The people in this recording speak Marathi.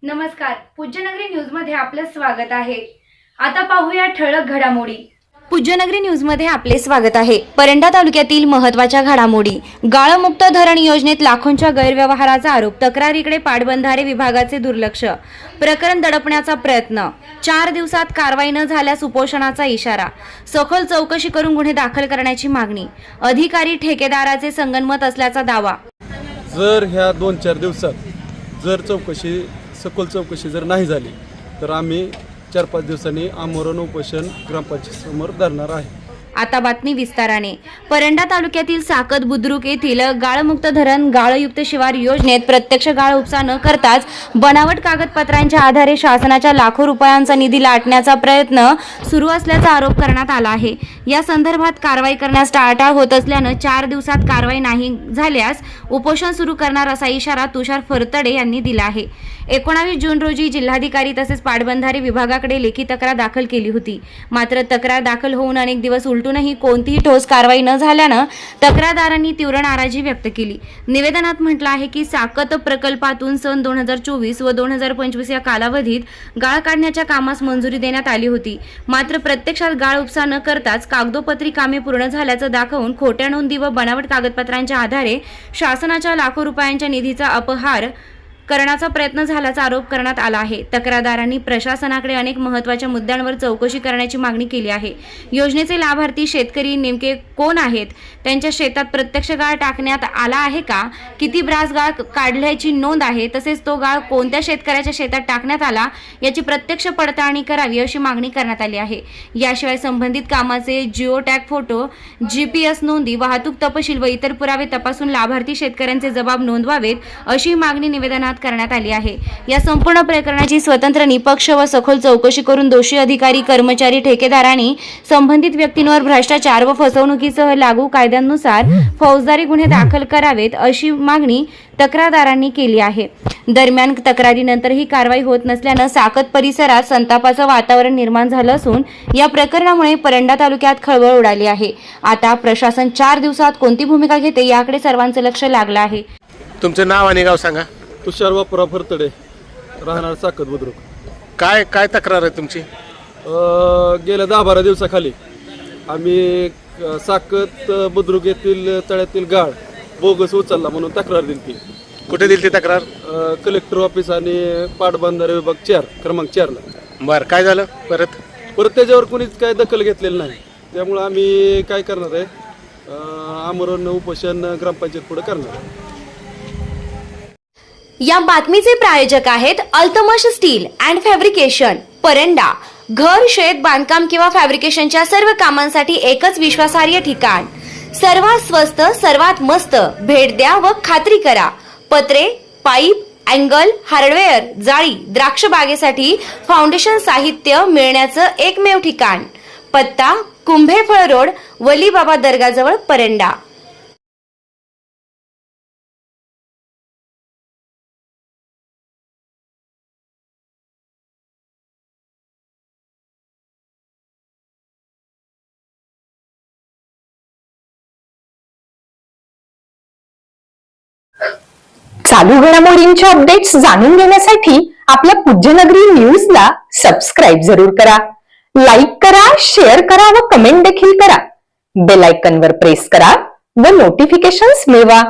नमस्कार, पूज्यनगरी न्यूज मध्ये आपलं स्वागत आहे। आता पाहूया ठळक घडामोडी। पूज्यनगरी न्यूज मध्ये आपले स्वागत आहे। परंडा तालुक्यातील महत्त्वाच्या घडामोडी। गाळमुक्त धरण योजनेत लाखोंच्या गैरव्यवहाराचा आरोप, तक्रारीकडे पाटबंधारे विभागाचे दुर्लक्ष, प्रकरण दडपण्याचा प्रयत्न, 4 दिवसात कारवाई न झाल्यास उपोषणाचा इशारा, सखोल चौकशी करून गुन्हे दाखल करण्याची मागणी, अधिकारी ठेकेदाराचे संगनमत असल्याचा दावा। जर ह्या 2-4 दिवसात जर सखोल चौकशी जर नाही झाली तर आम्ही 4-5 दिवसांनी आमरण उपोषण ग्रामपंचायत समोर धरणार आहे। आता बातमी विस्ताराने। परंडा तालुक्यातील साकत बुद्रुक येथील गाळमुक्त धरण गाळयुक्त शिवार योजनेत प्रत्यक्ष गाळ उपसा न करताच बनावट कागदपत्रांच्या आधारे शासनाच्या लाखो रुपयांचा निधी लाटण्याचा प्रयत्न सुरू असल्याचा आरोप करण्यात आला आहे। या संदर्भात कारवाई करण्यास टाळाटाळ होत असल्याने 4 दिवसात कारवाई नाही झाल्यास उपोषण सुरू करणार असा इशारा तुषार फरतडे यांनी दिला आहे। 19 जून रोजी जिल्हाधिकारी तसेच पाटबंधारे विभागाकडे लेखी तक्रार दाखल केली होती। मात्र तक्रार दाखल होऊन अनेक दिवस उलटूनही कोणतीही ठोस कारवाई न झाल्याने तक्रारदारांनी तीव्र नाराजी व्यक्त केली। निवेदनात म्हटलं आहे की साकत प्रकल्पातून सन 2024 व 2025 या कालावधीत गाळ काढण्याच्या कामास मंजुरी देण्यात आली होती। मात्र प्रत्यक्षात गाळ उपसा न करताच कागदोपत्री कामे पूर्ण झाल्याचं दाखवून खोट्या नोंदी व बनावट कागदपत्रांच्या आधारे शासनाच्या लाखो रुपयांच्या निधीचा अपहार करण्याचा प्रयत्न झाल्याचा आरोप करण्यात आला आहे। तक्रारदारांनी प्रशासनाकडे अनेक महत्त्वाच्या मुद्द्यांवर चौकशी करण्याची मागणी केली आहे। योजनेचे लाभार्थी शेतकरी नेमके कोण आहेत, त्यांच्या शेतात प्रत्यक्ष गाळ टाकण्यात आला आहे का, किती ब्रास गाळ काढल्याची नोंद आहे, तसेच तो गाळ कोणत्या शेतकऱ्याच्या शेतात टाकण्यात आला याची प्रत्यक्ष पडताळणी करावी अशी मागणी करण्यात आली आहे। याशिवाय संबंधित कामाचे जिओ टॅग फोटो, GPS नोंदी, वाहतूक तपशील व इतर पुरावे तपासून लाभार्थी शेतकऱ्यांचे जबाब नोंदवावेत अशी मागणी निवेदनात करण्यात आली आहे। या संपूर्ण प्रकरणाची स्वतंत्र, निपक्ष व सखोल चौकशी करून दोषी अधिकारी, कर्मचारी, ठेकेदारांनी संबंधित व्यक्तींवर भ्रष्टाचार व फसवणुकीसह लागू कायद्यांनुसार फौजदारी गुन्हे दाखल करावेत अशी मागणी तक्रारदारांनी केली आहे। दरम्यान तक्रारीनंतरही कारवाई होत नसल्याने साकत परिसरात संतापाचं वातावरण निर्माण झालं असून या प्रकरणामुळे परंडा तालुक्यात खळबळ उडाली आहे। आता प्रशासन 4 दिवसात कोणती भूमिका घेते याकडे सर्वांचं लक्ष लागलं आहे। तुमचं नाव आणि गाव सांगा। तुषार बापूराव फरतडे, राहणार साकत बुद्रुक। काय तक्रार आहे तुमची? गेल्या 10-12 दिवसाखाली आम्ही साकत बुद्रुक येथील तळ्यातील गाळ बोगस उचलला म्हणून तक्रार दिली। कुठे दिली ती तक्रार? कलेक्टर ऑफिस आणि पाटबंधारे विभाग 4 क्रमांक 4 ला। बरं, काय झालं? परत त्याच्यावर कोणीच काय दखल घेतलेली नाही। त्यामुळे आम्ही काय करणार आहे, आमरण उपोषण ग्रामपंचायत पुढे करणार आहे। या बातमीचे प्रायोजक आहेत Altamash steel and fabrication, Paranda. घर, शेत, बांधकाम किंवा फॅब्रिकेशनच्या सर्व कामांसाठी एकच विश्वासार्ह ठिकाण। सर्वात स्वस्त, सर्वात मस्त। भेट द्या व खात्री करा। पत्रे, पाईप, अँगल, हार्डवेअर, जाळी, द्राक्ष बागेसाठी फाउंडेशन साहित्य मिळण्याचं एकमेव ठिकाण। पत्ता कुंभेफळ रोड, वलीबाबा दर्गाजवळ, परंडा। चालू घडामोडींच्या अपडेट्स जाणून घेण्यासाठी आपल्या पूज्यनगरी न्यूजला सबस्क्राईब जरूर करा, लाईक करा, शेअर करा व कमेंट देखील करा। बेल आयकॉनवर प्रेस करा व नोटिफिकेशन्स मिळवा।